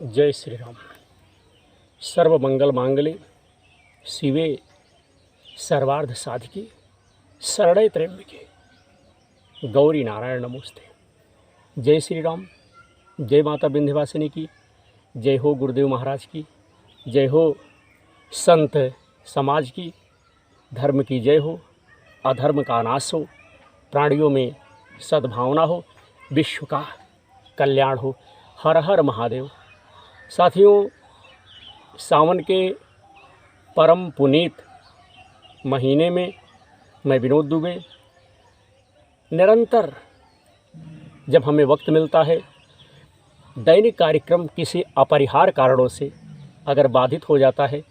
जय श्री राम। सर्वमंगल मांगल्ये शिवे सर्वार्थ साधिके शरण्ये त्र्यंबके गौरी नारायण नमोस्ते। जय श्री राम। जय माता विंध्यवासिनी की जय हो, गुरुदेव महाराज की जय हो, संत समाज की धर्म की जय हो, अधर्म का नाश हो, प्राणियों में सद्भावना हो, विश्व का कल्याण हो। हर हर महादेव। साथियों, सावन के परम पुनीत महीने में मैं विनोद दुबे निरंतर जब हमें वक्त मिलता है, दैनिक कार्यक्रम किसी अपरिहार्य कारणों से अगर बाधित हो जाता है,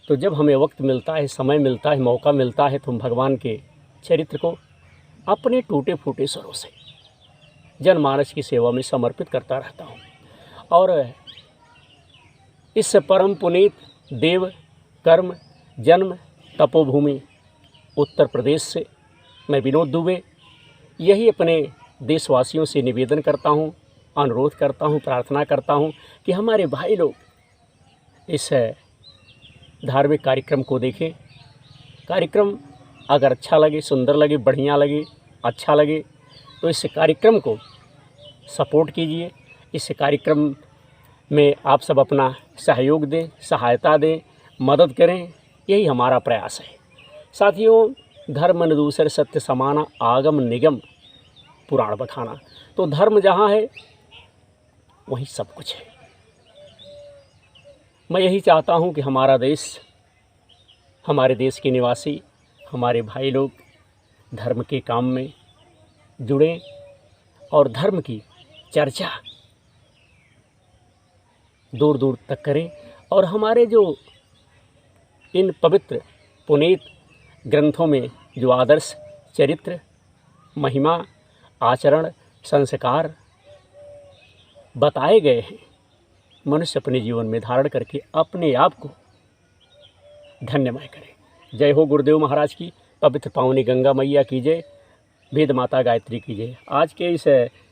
तो जब हमें वक्त मिलता है, समय मिलता है, मौका मिलता है, तो हम भगवान के चरित्र को अपने टूटे फूटे स्वरों से जनमानस की सेवा में समर्पित करता रहता हूँ। और इस परम पुनीत देव कर्म जन्म तपोभूमि उत्तर प्रदेश से मैं विनोद दुबे यही अपने देशवासियों से निवेदन करता हूँ, अनुरोध करता हूँ, प्रार्थना करता हूँ कि हमारे भाई लोग इस धार्मिक कार्यक्रम को देखें। कार्यक्रम अगर अच्छा लगे, सुंदर लगे, बढ़िया लगे, अच्छा लगे, तो इस कार्यक्रम को सपोर्ट कीजिए। इस कार्यक्रम में आप सब अपना सहयोग दें, सहायता दें, मदद करें, यही हमारा प्रयास है। साथियों, धर्म न दूसर सत्य समाना, आगम निगम पुराण बखाना। तो धर्म जहाँ है वहीं सब कुछ है। मैं यही चाहता हूँ कि हमारा देश, हमारे देश के निवासी, हमारे भाई लोग धर्म के काम में जुड़ें और धर्म की चर्चा दूर दूर तक करें। और हमारे जो इन पवित्र पुनीत ग्रंथों में जो आदर्श, चरित्र, महिमा, आचरण, संस्कार बताए गए हैं, मनुष्य अपने जीवन में धारण करके अपने आप को धन्यमय करे। जय हो गुरुदेव महाराज की, पवित्र पावनी गंगा मैया की जय, वेद माता गायत्री की जय। आज के इस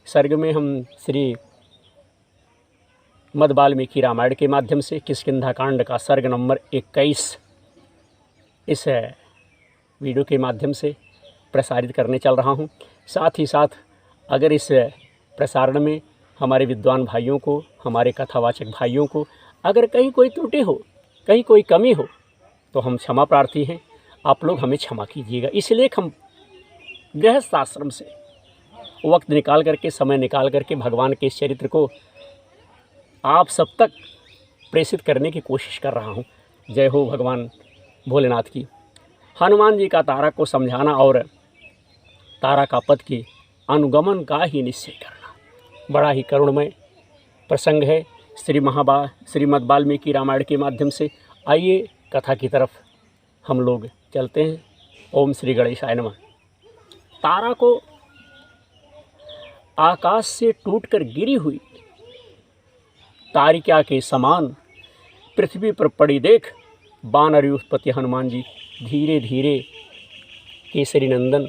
सर्ग में हम श्री मद वाल्मीकि रामायण के माध्यम से किष्किंधा कांड का सर्ग नंबर 21 इस वीडियो के माध्यम से प्रसारित करने चल रहा हूं। साथ ही साथ अगर इस प्रसारण में हमारे विद्वान भाइयों को, हमारे कथावाचक भाइयों को अगर कहीं कोई त्रुटि हो, कहीं कोई कमी हो, तो हम क्षमा प्रार्थी हैं। आप लोग हमें क्षमा कीजिएगा। इसलिए हम गृहस्थ आश्रम से वक्त निकाल करके, समय निकाल करके भगवान के इस चरित्र को आप सब तक प्रेषित करने की कोशिश कर रहा हूँ। जय हो भगवान भोलेनाथ की। हनुमान जी का तारा को समझाना और तारा का पथ की अनुगमन का ही निश्चय करना बड़ा ही करुणमय प्रसंग है। श्रीमद् वाल्मीकि रामायण के माध्यम से आइए कथा की तरफ हम लोग चलते हैं। ओम श्री गणेशाय नमः। तारा को आकाश से टूटकर गिरी हुई तारिका के समान पृथ्वी पर पड़ी देख वानर उत्पत्ति हनुमान जी धीरे धीरे केसरी नंदन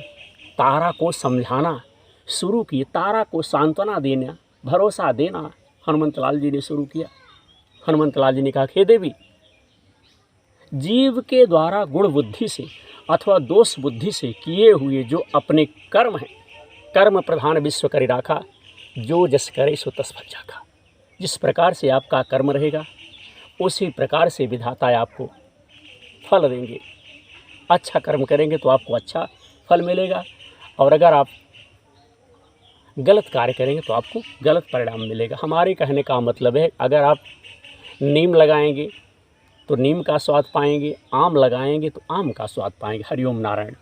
तारा को समझाना शुरू किए। तारा को सांत्वना देना, भरोसा देना हनुमंत लाल जी ने शुरू किया। हनुमंत लाल जी ने कहा, हे देवी, जीव के द्वारा गुण बुद्धि से अथवा दोष बुद्धि से किए हुए जो अपने कर्म हैं, कर्म प्रधान विश्व करि राखा, जो जस करे सो तस फल चाखा। जिस प्रकार से आपका कर्म रहेगा, उसी प्रकार से विधाता आपको फल देंगे। अच्छा कर्म करेंगे तो आपको अच्छा फल मिलेगा, और अगर आप गलत कार्य करेंगे तो आपको गलत परिणाम मिलेगा। हमारे कहने का मतलब है, अगर आप नीम लगाएंगे तो नीम का स्वाद पाएंगे, आम लगाएंगे तो आम का स्वाद पाएंगे। हरिओम नारायण।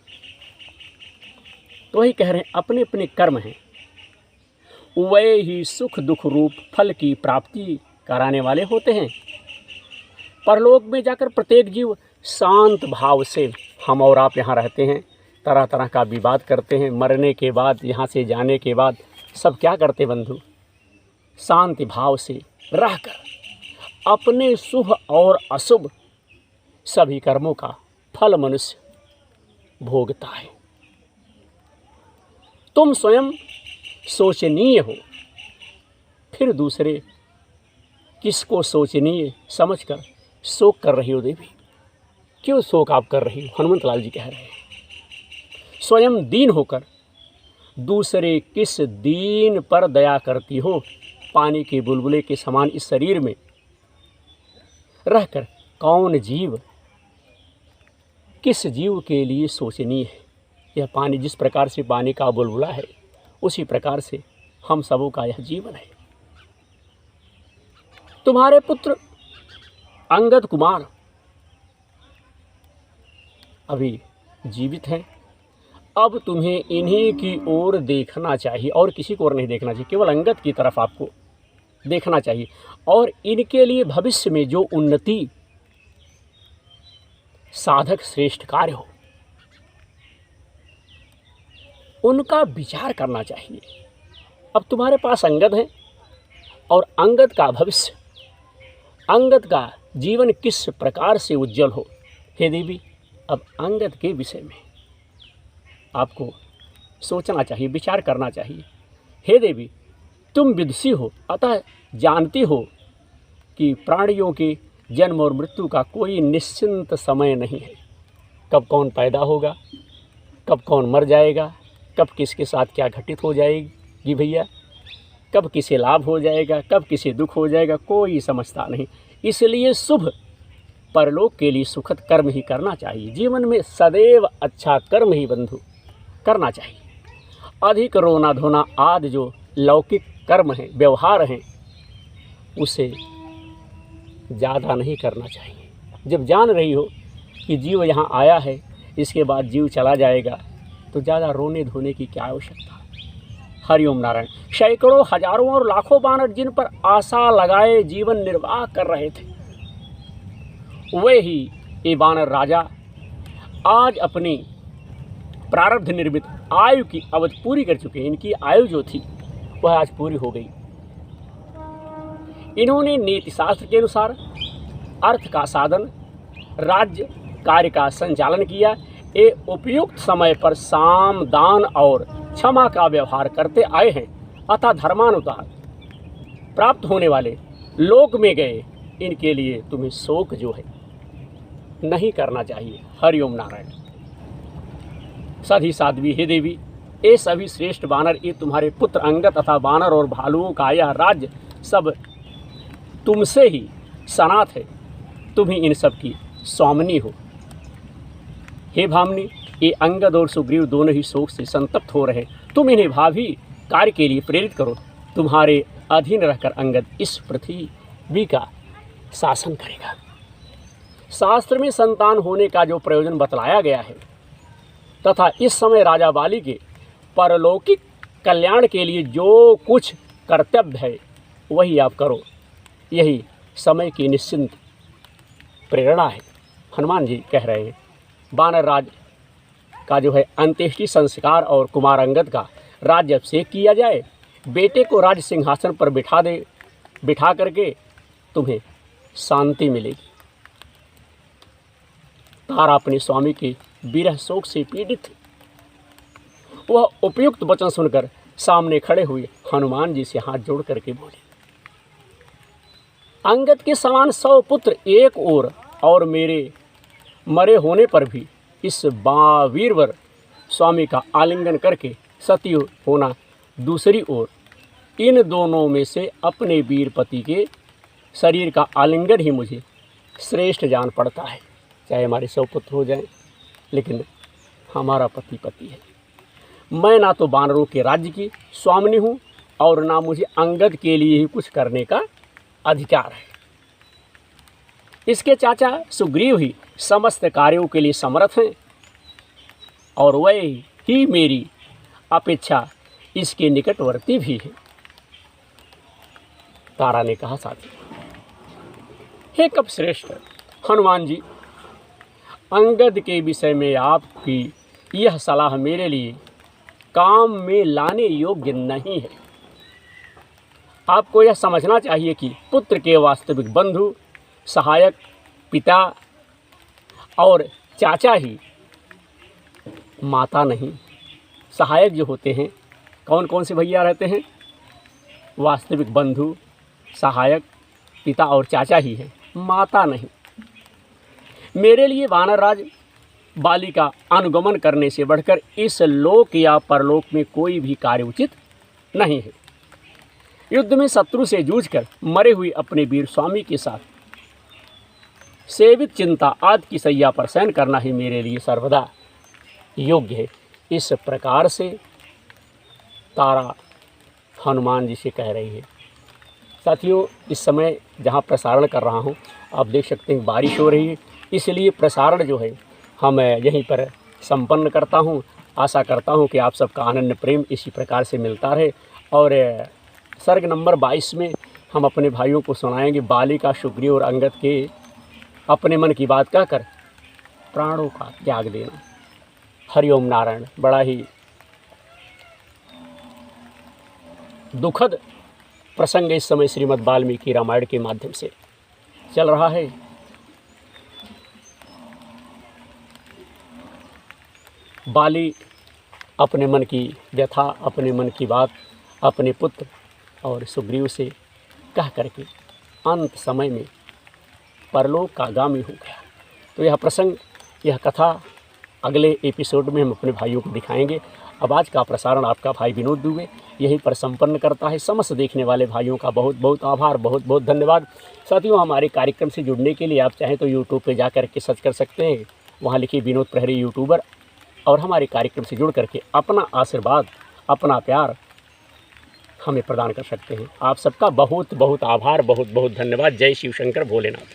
तो वही कह रहे हैं, अपने अपने कर्म हैं, वे ही सुख दुख रूप फल की प्राप्ति कराने वाले होते हैं। परलोक में जाकर प्रत्येक जीव शांत भाव से, हम और आप यहाँ रहते हैं, तरह तरह का विवाद करते हैं, मरने के बाद, यहाँ से जाने के बाद सब क्या करते बंधु, शांति भाव से रहकर अपने शुभ और अशुभ सभी कर्मों का फल मनुष्य भोगता है। तुम स्वयं शोचनीय हो, फिर दूसरे किसको सोचनीय समझकर शोक कर रही हो देवी? क्यों शोक आप कर रही हो? हनुमंत लाल जी कह रहे हैं, स्वयं दीन होकर दूसरे किस दीन पर दया करती हो? पानी के बुलबुले के समान इस शरीर में रहकर कौन जीव किस जीव के लिए सोचनीय है? यह पानी जिस प्रकार से पानी का बुलबुला है, उसी प्रकार से हम सबों का यह जीवन है। तुम्हारे पुत्र अंगद कुमार अभी जीवित हैं। अब तुम्हें इन्हीं की ओर देखना चाहिए और किसी को और नहीं देखना चाहिए, केवल अंगद की तरफ आपको देखना चाहिए और इनके लिए भविष्य में जो उन्नति साधक श्रेष्ठ कार्य हो उनका विचार करना चाहिए। अब तुम्हारे पास अंगद है और अंगद का भविष्य, अंगद का जीवन किस प्रकार से उज्जवल हो। हे देवी, अब अंगद के विषय में आपको सोचना चाहिए, विचार करना चाहिए। हे देवी, तुम विदुषी हो, अतः जानती हो कि प्राणियों के जन्म और मृत्यु का कोई निश्चित समय नहीं है। कब कौन पैदा होगा, कब कौन मर जाएगा, कब किसके साथ क्या घटित हो जाएगी भैया, कब किसे लाभ हो जाएगा, कब किसे दुख हो जाएगा, कोई समझता नहीं। इसलिए शुभ परलोक के लिए सुखद कर्म ही करना चाहिए। जीवन में सदैव अच्छा कर्म ही बंधु करना चाहिए। अधिक रोना धोना आदि जो लौकिक कर्म हैं, व्यवहार हैं, उसे ज़्यादा नहीं करना चाहिए। जब जान रही हो कि जीव यहाँ आया है, इसके बाद जीव चला जाएगा, तो ज़्यादा रोने धोने की क्या आवश्यकता। हरिओम नारायण। सैकड़ों हजारों और लाखों बानर जिन पर आशा लगाए जीवन निर्वाह कर रहे थे, वे ही ये बानर राजा आज अपनी प्रारब्ध निर्मित आयु की अवधि पूरी कर चुके हैं। इनकी आयु जो थी वह आज पूरी हो गई। इन्होंने नीति शास्त्र के अनुसार अर्थ का साधन, राज्य कार्य का संचालन किया। ये उपयुक्त समय पर साम, दान और क्षमा का व्यवहार करते आए हैं, अतः धर्मानुसार प्राप्त होने वाले लोक में गए। इनके लिए तुम्हें शोक जो है नहीं करना चाहिए। हरिओम नारायण। साधी साध्वी, हे देवी, ये सभी श्रेष्ठ बानर, ये तुम्हारे पुत्र अंगद तथा बानर और भालुओं का यह राज्य सब तुमसे ही सनात है। तुम ही इन सब की स्वामिनी हो। हे भामिनी, ये अंगद और सुग्रीव दोनों ही शोक से संतप्त हो रहे। तुम इन्हें भावी कार्य के लिए प्रेरित करो। तुम्हारे अधीन रहकर अंगद इस पृथ्वी का शासन करेगा। शास्त्र में संतान होने का जो प्रयोजन बतलाया गया है तथा इस समय राजा बाली के परलौकिक कल्याण के लिए जो कुछ कर्तव्य है वही आप करो। यही समय की निश्चिंत प्रेरणा है। हनुमान जी कह रहे हैं, बानर राज का जो है अंत्येष्टि संस्कार और कुमार अंगद का राज्य अभिषेक किया जाए। बेटे को राज सिंहासन पर बिठा करके तुम्हें शांति मिलेगी। तारा अपने स्वामी के विरह शोक से पीड़ित थी। वह उपयुक्त वचन सुनकर सामने खड़े हुए हनुमान जी से हाथ जोड़ करके बोले, अंगद के समान 100 पुत्र एक ओर और मेरे मरे होने पर भी इस वीरवर स्वामी का आलिंगन करके सती होना दूसरी ओर, इन दोनों में से अपने वीर पति के शरीर का आलिंगन ही मुझे श्रेष्ठ जान पड़ता है। चाहे हमारे 100 पुत्र हो जाएं, लेकिन हमारा पति पति है। मैं ना तो बानरों के राज्य की स्वामिनी हूँ और ना मुझे अंगद के लिए ही कुछ करने का अधिकार है। इसके चाचा सुग्रीव ही समस्त कार्यों के लिए समर्थ हैं और वह ही मेरी अपेक्षा इसके निकटवर्ती भी है। तारा ने कहा, साथी, हे कपश्रेष्ठ हनुमान जी, अंगद के विषय में आपकी यह सलाह मेरे लिए काम में लाने योग्य नहीं है। आपको यह समझना चाहिए कि पुत्र के वास्तविक बंधु, सहायक, पिता और चाचा ही, माता नहीं। सहायक जो होते हैं, कौन कौन से भैया रहते हैं? वास्तविक बंधु, सहायक, पिता और चाचा ही हैं, माता नहीं। मेरे लिए वानरराज बाली का अनुगमन करने से बढ़कर इस लोक या परलोक में कोई भी कार्य उचित नहीं है। युद्ध में शत्रु से जूझकर मरे हुए अपने वीर स्वामी के साथ सेवित चिंता आदि की सैया पर शयन करना ही मेरे लिए सर्वदा योग्य है। इस प्रकार से तारा हनुमान जी से कह रही है। साथियों, इस समय जहाँ प्रसारण कर रहा हूँ आप देख सकते हैं बारिश हो रही है, इसलिए प्रसारण जो है हम यहीं पर संपन्न करता हूँ। आशा करता हूँ कि आप सबका आनंद प्रेम इसी प्रकार से मिलता रहे। और सर्ग नंबर 22 में हम अपने भाइयों को सुनाएंगे बाली का सुग्रीव और अंगद के अपने मन की बात कहकर प्राणों का त्याग देना। हरिओम नारायण। बड़ा ही दुखद प्रसंग इस समय श्रीमद् वाल्मीकि रामायण के माध्यम से चल रहा है। बाली अपने मन की व्यथा, अपने मन की बात अपने पुत्र और सुग्रीव से कह करके अंत समय में परलोक का गामी हो गया। तो यह प्रसंग, यह कथा अगले एपिसोड में हम अपने भाइयों को दिखाएंगे। अब आज का प्रसारण आपका भाई विनोद दुबे यहीं पर संपन्न करता है। समस्त देखने वाले भाइयों का बहुत बहुत आभार, बहुत बहुत धन्यवाद। साथियों, हमारे कार्यक्रम से जुड़ने के लिए आप चाहें तो यूट्यूब पे जा कर के सर्च कर सकते हैं, वहाँ लिखिए विनोद प्रहरी यूट्यूबर, और हमारे कार्यक्रम से जुड़ करके अपना आशीर्वाद, अपना प्यार हमें प्रदान कर सकते हैं। आप सबका बहुत बहुत आभार, बहुत बहुत धन्यवाद। जय शिव शंकर भोलेनाथ।